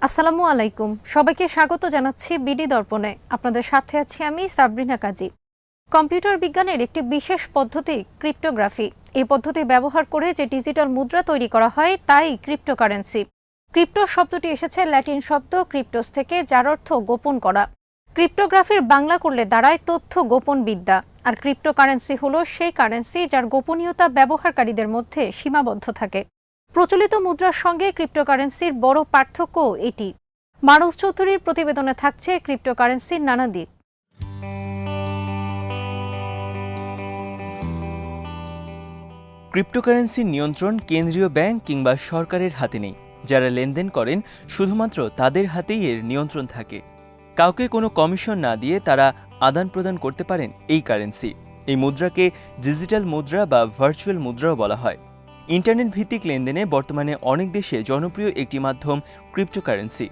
আসসালামু আলাইকুম। সবাইকে স্বাগত জানাচ্ছি বিডি দর্পণে। আপনাদের সাথে আছি আমি সাবরিনা কাজী। কম্পিউটার বিজ্ঞানের একটি বিশেষ পদ্ধতি ক্রিপ্টোগ্রাফি। এই পদ্ধতি ব্যবহার করে যে ডিজিটাল মুদ্রা তৈরি করা হয় তাই ক্রিপ্টোকারেন্সি। ক্রিপ্টো শব্দটি এসেছে ল্যাটিন শব্দ ক্রিপ্টোস থেকে, যার অর্থ গোপন করা। ক্রিপ্টোগ্রাফির বাংলা করলে দাঁড়ায় তথ্য গোপন বিদ্যা। আর ক্রিপ্টোকারেন্সি হলো সেই কারেন্সি যার গোপনীয়তা ব্যবহারকারীদের মধ্যে সীমাবদ্ধ থাকে। প্রচলিত মুদ্রার সঙ্গে ক্রিপ্টোকারেন্সির বড় পার্থক্য এটি। মানস চৌধুরীর প্রতিবেদনে থাকছে ক্রিপ্টোকারেন্সির নানা দিক। ক্রিপ্টোকারেন্সির নিয়ন্ত্রণ কেন্দ্রীয় ব্যাংক কিংবা সরকারের হাতে নেই। যারা লেনদেন করেন শুধুমাত্র তাদের হাতেই এর নিয়ন্ত্রণ থাকে। কাউকে কোনো কমিশন না দিয়ে তারা আদান প্রদান করতে পারেন এই কারেন্সি। এই মুদ্রাকে ডিজিটাল মুদ্রা বা ভার্চুয়াল মুদ্রাও বলা হয়। ইন্টারনেট ভিত্তিক লেনদেনে বর্তমানে অনেক দেশে জনপ্রিয় একটি মাধ্যম ক্রিপ্টোকারেন্সি।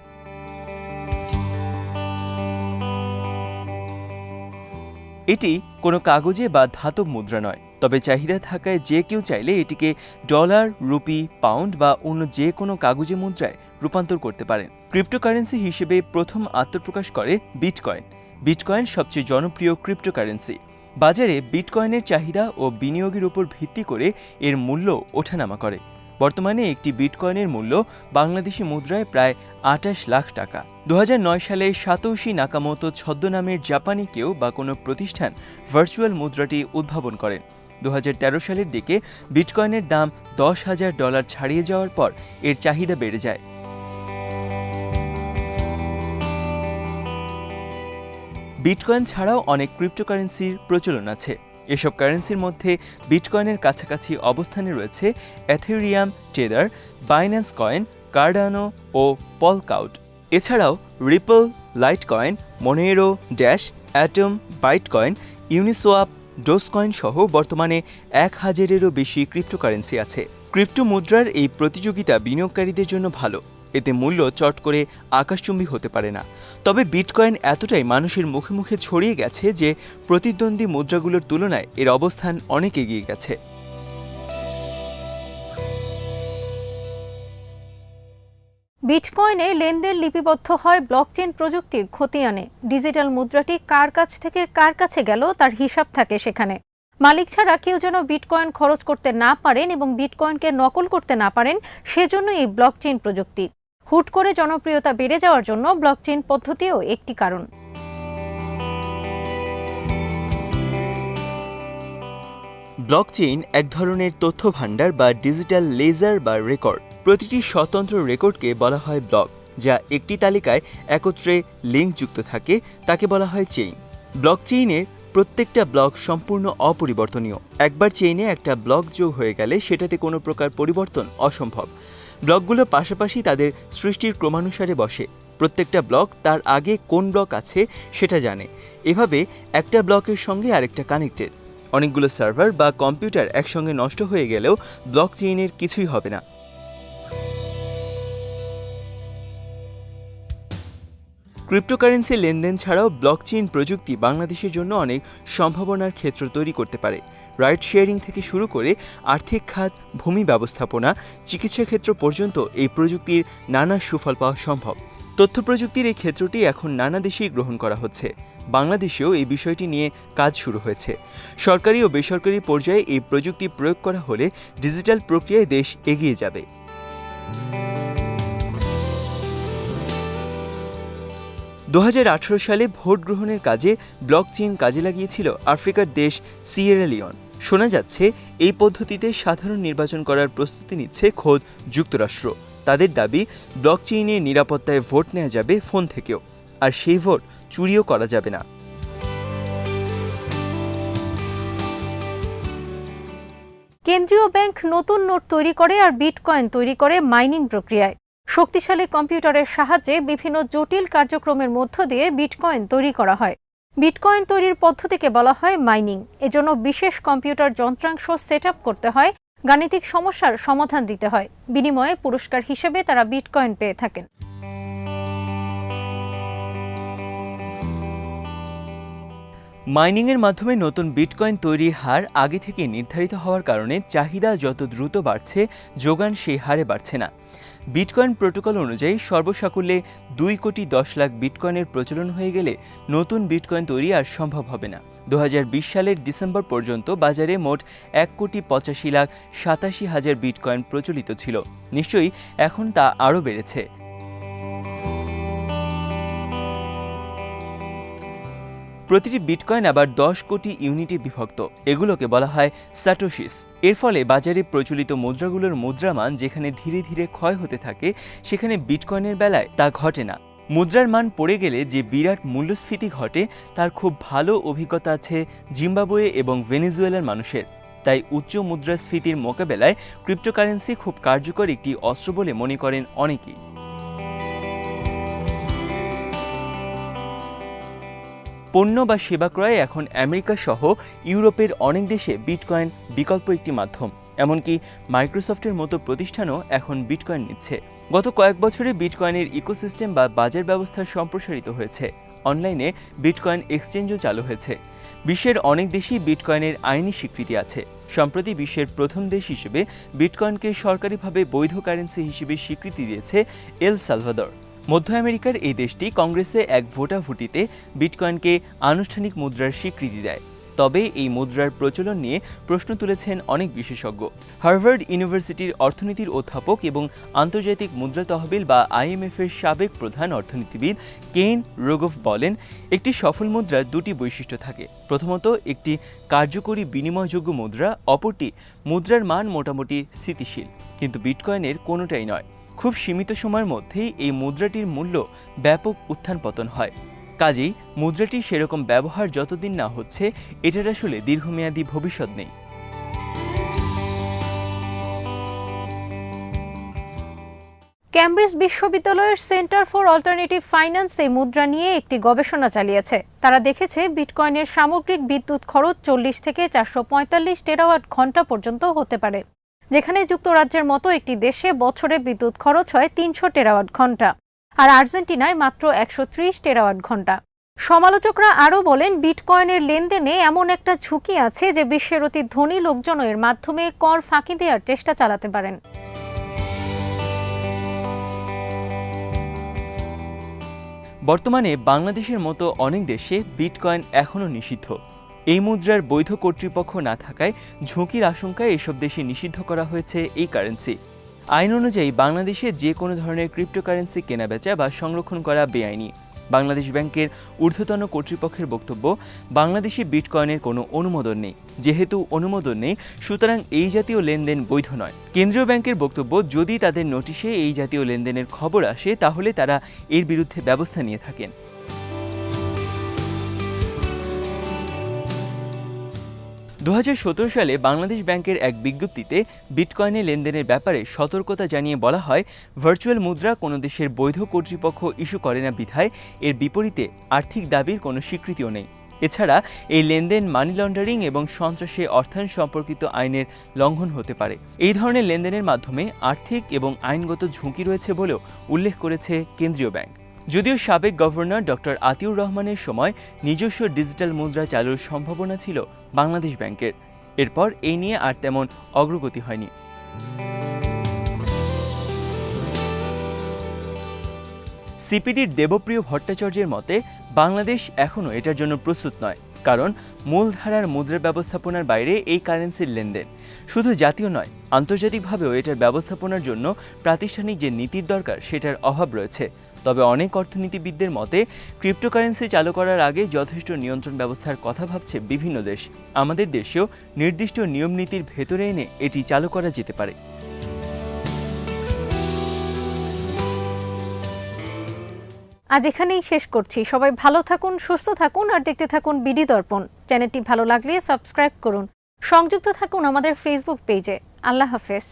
এটি কোনো কাগজে বা ধাতব মুদ্রা নয়, তবে চাহিদা থাকায় যে কেউ চাইলে এটিকে ডলার, রুপি, পাউন্ড বা অন্য যে কোনো কাগজে মুদ্রায় রূপান্তর করতে পারেন। ক্রিপ্টোকারেন্সি হিসেবে প্রথম আত্মপ্রকাশ করে বিটকয়েন। বিটকয়েন সবচেয়ে জনপ্রিয় ক্রিপ্টোকারেন্সি। বাজারে বিটকয়েনের চাহিদা ও বিনিয়োগের উপর ভিত্তি করে এর মূল্য ওঠানামা করে। বর্তমানে একটি বিটকয়েনের মূল্য বাংলাদেশি মুদ্রায় প্রায় ২৮ লাখ টাকা। ২০০৯ সালে সাতোশি নাকামোতো ছদ্মনামের জাপানি কেউ বা কোনো প্রতিষ্ঠান ভার্চুয়াল মুদ্রাটি উদ্ভাবন করেন। ২০১৩ সালের দিকে বিটকয়েনের দাম $১০,০০০ ছাড়িয়ে যাওয়ার পর এর চাহিদা বেড়ে যায়। বিটকয়েন ছাড়াও অনেক ক্রিপ্টোকারেন্সির প্রচলন আছে। এসব কারেন্সির মধ্যে বিটকয়েনের কাছাকাছি অবস্থানে রয়েছে এথেরিয়াম, টেদার, বাইন্যান্স কয়েন, কার্ডানো ও পলকাউট। এছাড়াও ripple, Litecoin, Monero, dash, atom, বাইটকয়েন, Uniswap, Dogecoin সহ বর্তমানে ১,০০০-এরও বেশি ক্রিপ্টোকারেন্সি আছে। ক্রিপ্টো মুদ্রার এই প্রতিযোগিতা বিনিয়োগকারীদের জন্য ভালো। এতে মূল্য চট করে আকাশচুম্বী হতে পারে না। তবে বিটকয়েন এতটাই মানুষের মুখে মুখে ছড়িয়ে গেছে যে প্রতিদ্বন্দ্বী মুদ্রাগুলোর তুলনায় এর অবস্থান অনেক এগিয়ে গেছে। বিটকয়েনে লেনদেন লিপিবদ্ধ হয় ব্লকচেন প্রযুক্তির খতিয়ানে। ডিজিটাল মুদ্রাটি কার কাছ থেকে কার কাছে গেল তার হিসাব থাকে সেখানে। মালিক ছাড়া কেউ যেন বিটকয়েন খরচ করতে না পারেন এবং বিটকয়েনকে নকল করতে না পারেন, সেজন্য এই ব্লকচেন প্রযুক্তি। হুট করে জনপ্রিয়তা বেড়ে যাওয়ার জন্য ব্লকচেন পদ্ধতিও একটি কারণ। ব্লকচেইন এক ধরনের তথ্য ভাণ্ডার বা ডিজিটাল লেজার বা রেকর্ড। প্রতিটি স্বতন্ত্র রেকর্ডকে বলা হয় ব্লক, যা একটি তালিকায় একত্রে লিঙ্কযুক্ত থাকে। তাকে বলা হয় চেইন। ব্লকচেইনের প্রত্যেকটা ব্লক সম্পূর্ণ অপরিবর্তনীয়। একবার চেইনে একটা ব্লক যোগ হয়ে গেলে সেটাতে কোনো প্রকার পরিবর্তন অসম্ভব। ব্লকগুলো পাশাপাশি তাদের সৃষ্টির ক্রমানুসারে বসে। প্রত্যেকটা ব্লক তার আগে কোন ব্লক আছে সেটা জানে। এভাবে একটা ব্লকের সঙ্গে আরেকটা কানেক্টেড। অনেকগুলো সার্ভার বা কম্পিউটার একসঙ্গে নষ্ট হয়ে গেলেও ব্লকচেইনের কিছুই হবে না। ক্রিপ্টোকারেন্সি লেনদেন ছাড়াও ব্লকচেইন প্রযুক্তি বাংলাদেশের জন্য অনেক সম্ভাবনার ক্ষেত্র তৈরি করতে পারে। রাইড শেয়ারিং থেকে শুরু করে আর্থিক খাত, ভূমি ব্যবস্থাপনা, চিকিৎসা ক্ষেত্র পর্যন্ত এই প্রযুক্তির নানা সুফল পাওয়া সম্ভব। তথ্য প্রযুক্তির এই ক্ষেত্রটি এখন নানা দেশেই গ্রহণ করা হচ্ছে। বাংলাদেশেও এই বিষয়টি নিয়ে কাজ শুরু হয়েছে। সরকারি ও বেসরকারি পর্যায়ে এই প্রযুক্তি প্রয়োগ করা হলে ডিজিটাল প্রক্রিয়ায় দেশ এগিয়ে যাবে। ২০১৮ সালে ভোট গ্রহণের কাজে ব্লকচেইন কাজে লাগিয়েছিল আফ্রিকার দেশ সিয়েরা লিওন। শোনা যাচ্ছে এই পদ্ধতিতে সাধারণ নির্বাচন করার প্রস্তুতি নিচ্ছে খোদ যুক্তরাষ্ট্র। তাদের দাবি, ব্লকচেইনে নিরাপত্তায় ভোট নেওয়া যাবে ফোন থেকেও, আর সেই ভোট চুরিও করা যাবে না। কেন্দ্রীয় ব্যাংক নতুন নোট তৈরি করে আর বিটকয়েন তৈরি করে মাইনিং প্রক্রিয়ায়। শক্তিশালী কম্পিউটারের সাহায্যে বিভিন্ন জটিল কার্যক্রমের মধ্য দিয়ে বিটকয়েন তৈরি করা হয়। বিটকয়েন তৈরির পদ্ধতিকে বলা হয় মাইনিং। এজন্য বিশেষ কম্পিউটার যন্ত্রাংশ সেট আপ করতে হয়, গাণিতিক সমস্যার সমাধান দিতে হয়। বিনিময়ে পুরস্কার হিসেবে তারা বিটকয়েন পেয়ে থাকেন। মাইনিংয়ের মাধ্যমে নতুন বিটকয়েন তৈরির হার আগে থেকে নির্ধারিত হওয়ার কারণে চাহিদা যত দ্রুত বাড়ছে, যোগান সেই হারে বাড়ছে না। বিটকয়েন প্রোটোকল অনুযায়ী সর্বসাকুল্যে 2,10,00,000 বিটকয়েনের প্রচলন হয়ে গেলে নতুন বিটকয়েন তৈরি আর সম্ভব হবে না। 2020 সালের ডিসেম্বর পর্যন্ত বাজারে মোট 1,85,87,000 বিটকয়েন প্রচলিত ছিল। নিশ্চয়ই এখন তা আরও বেড়েছে। প্রতিটি বিটকয়েন আবার 10 কোটি ইউনিটে বিভক্ত। এগুলোকে বলা হয় স্যাটোশিস। এর ফলে বাজারে প্রচলিত মুদ্রাগুলোর মুদ্রামান যেখানে ধীরে ধীরে ক্ষয় হতে থাকে, সেখানে বিটকয়েনের বেলায় তা ঘটে না। মুদ্রার মান পড়ে গেলে যে বিরাট মূল্যস্ফীতি ঘটে তার খুব ভালো অভিজ্ঞতা আছে জিম্বাবুয়ে এবং ভেনেজুয়েলার মানুষের। তাই উচ্চ মুদ্রাস্ফীতির মোকাবেলায় ক্রিপ্টোকারেন্সি খুব কার্যকর একটি অস্ত্র বলে মনে করেন অনেকেই। পণ্য বা সেবা ক্রয়ে এখন আমেরিকা সহ ইউরোপের অনেক দেশে বিটকয়েন বিকল্প একটি মাধ্যম। এমনকি মাইক্রোসফটের মতো প্রতিষ্ঠানও এখন বিটকয়েন নিচ্ছে। গত কয়েক বছরে বিটকয়েনের ইকোসিস্টেম বা বাজার ব্যবস্থা সম্প্রসারিত হয়েছে। অনলাইনে বিটকয়েন এক্সচেঞ্জও চালু হয়েছে। বিশ্বের অনেক দেশেই বিটকয়েনের আইনি স্বীকৃতি আছে। সম্প্রতি বিশ্বের প্রথম দেশ হিসেবে বিটকয়েনকে সরকারিভাবে বৈধ কারেন্সি হিসেবে স্বীকৃতি দিয়েছে এল সালভাদর। মধ্য আমেরিকার এই দেশটি কংগ্রেসে এক ভোটাভুটিতে বিটকয়েনকে আনুষ্ঠানিক মুদ্রার স্বীকৃতি দেয়। তবে এই মুদ্রার প্রচলন নিয়ে প্রশ্ন তুলেছেন অনেক বিশেষজ্ঞ। হার্ভার্ড ইউনিভার্সিটির অর্থনীতির অধ্যাপক এবং আন্তর্জাতিক মুদ্রা তহবিল বা IMF-এর সাবেক প্রধান অর্থনীতিবিদ কেন রোগোভ বলেন, একটি সফল মুদ্রার দুটি বৈশিষ্ট্য থাকে। প্রথমত, একটি কার্যকরী বিনিময়যোগ্য মুদ্রা, অপরটি মুদ্রার মান মোটামুটি স্থিতিশীল। কিন্তু বিটকয়েনের কোনোটাই নয়। খুব সীমিত সময়ের মধ্যেই এই মুদ্রাটির মূল্য ব্যাপক উত্থান পতন হয়। কাজেই মুদ্রাটির সেরকম ব্যবহার যতদিন না হচ্ছে, এটার আসলে দীর্ঘমেয়াদী ভবিষ্যৎ নেই। ক্যামব্রিজ বিশ্ববিদ্যালয়ের সেন্টার ফর অল্টারনেটিভ ফাইন্যান্স এই মুদ্রা নিয়ে একটি গবেষণা চালিয়েছে। তারা দেখেছে বিটকয়েনের সামগ্রিক বিদ্যুৎ খরচ 40 থেকে 445 টেরাওয়াট ঘন্টা পর্যন্ত হতে পারে, যেখানে যুক্তরাজ্যের মতো একটি দেশে বছরে বিদ্যুৎ খরচ হয় 300 টেরাওয়াট ঘন্টা, আর আর্জেন্টিনায় মাত্র 130 টেরাওয়াট ঘন্টা। সমালোচকরা আরও বলেন, বিটকয়েনের লেনদেনে এমন একটা ঝুঁকি আছে যে বিশ্বের অতি ধনী লোকজন এর মাধ্যমে কর ফাঁকি দেওয়ার চেষ্টা চালাতে পারেন। বর্তমানে বাংলাদেশের মতো অনেক দেশে বিটকয়েন এখনও নিষিদ্ধ। এই মুদ্রার বৈধ কর্তৃপক্ষ না থাকায় ঝুঁকির আশঙ্কায় এসব দেশে নিষিদ্ধ করা হয়েছে এই কারেন্সি। আইন অনুযায়ী বাংলাদেশে যে কোনো ধরনের ক্রিপ্টোকারেন্সি কেনাবেচা বা সংরক্ষণ করা বেআইনি। বাংলাদেশ ব্যাংকের ঊর্ধ্বতন কর্তৃপক্ষের বক্তব্য, বাংলাদেশে বিটকয়েনের কোনো অনুমোদন নেই। যেহেতু অনুমোদন নেই, সুতরাং এই জাতীয় লেনদেন বৈধ নয়। কেন্দ্রীয় ব্যাংকের বক্তব্য, যদি তাদের নোটিশে এই জাতীয় লেনদেনের খবর আসে তাহলে তারা এর বিরুদ্ধে ব্যবস্থা নিয়ে থাকেন। 2017 সালে বাংলাদেশ ব্যাংকের এক বিজ্ঞপ্তিতে বিটকয়েনে লেনদেনের ব্যাপারে সতর্কতা জানিয়ে বলা হয়, ভার্চুয়াল মুদ্রা কোনো দেশের বৈধ কর্তৃপক্ষ ইস্যু করে না বিধায় এর বিপরীতে আর্থিক দাবির কোনো স্বীকৃতিও নেই। এছাড়া এই লেনদেন মানি লন্ডারিং এবং সন্ত্রাসে অর্থায়ন সম্পর্কিত আইনের লঙ্ঘন হতে পারে। এই ধরনের লেনদেনের মাধ্যমে আর্থিক এবং আইনগত ঝুঁকি রয়েছে বলেও উল্লেখ করেছে কেন্দ্রীয় ব্যাংক। যদিও সাবেক গভর্নর ডক্টর আতিউর রহমানের সময় নিজস্ব ডিজিটাল মুদ্রা চালুর সম্ভাবনা ছিল বাংলাদেশ ব্যাংকের, এরপর এই নিয়ে আর তেমন অগ্রগতি হয়নি। সিপিডির দেবপ্রিয় ভট্টাচার্যের মতে, বাংলাদেশ এখনও এটার জন্য প্রস্তুত নয়, কারণ মূলধারার মুদ্রা ব্যবস্থাপনার বাইরে এই কারেন্সির লেনদেন। শুধু জাতীয় নয়, আন্তর্জাতিকভাবেও এটার ব্যবস্থাপনার জন্য প্রাতিষ্ঠানিক যে নীতির দরকার সেটার অভাব রয়েছে। তবে অনেক অর্থনীতিবিদদের মতে, ক্রিপ্টোকারেন্সি চালু করার আগে যথেষ্ট নিয়ন্ত্রণ ব্যবস্থার কথা ভাবছে বিভিন্ন দেশ। আমাদের দেশেও নির্দিষ্ট নিয়ম নীতির ভেতরে এনে এটি চালু করা যেতে পারে। আজ এখানেই শেষ করছি। সবাই ভালো থাকুন, সুস্থ থাকুন আর দেখতে থাকুন বিডি দর্পণ। চ্যানেলটি ভালো লাগলে সাবস্ক্রাইব করুন। সংযুক্ত থাকুন আমাদের ফেসবুক পেজে। আল্লাহ হাফেজ।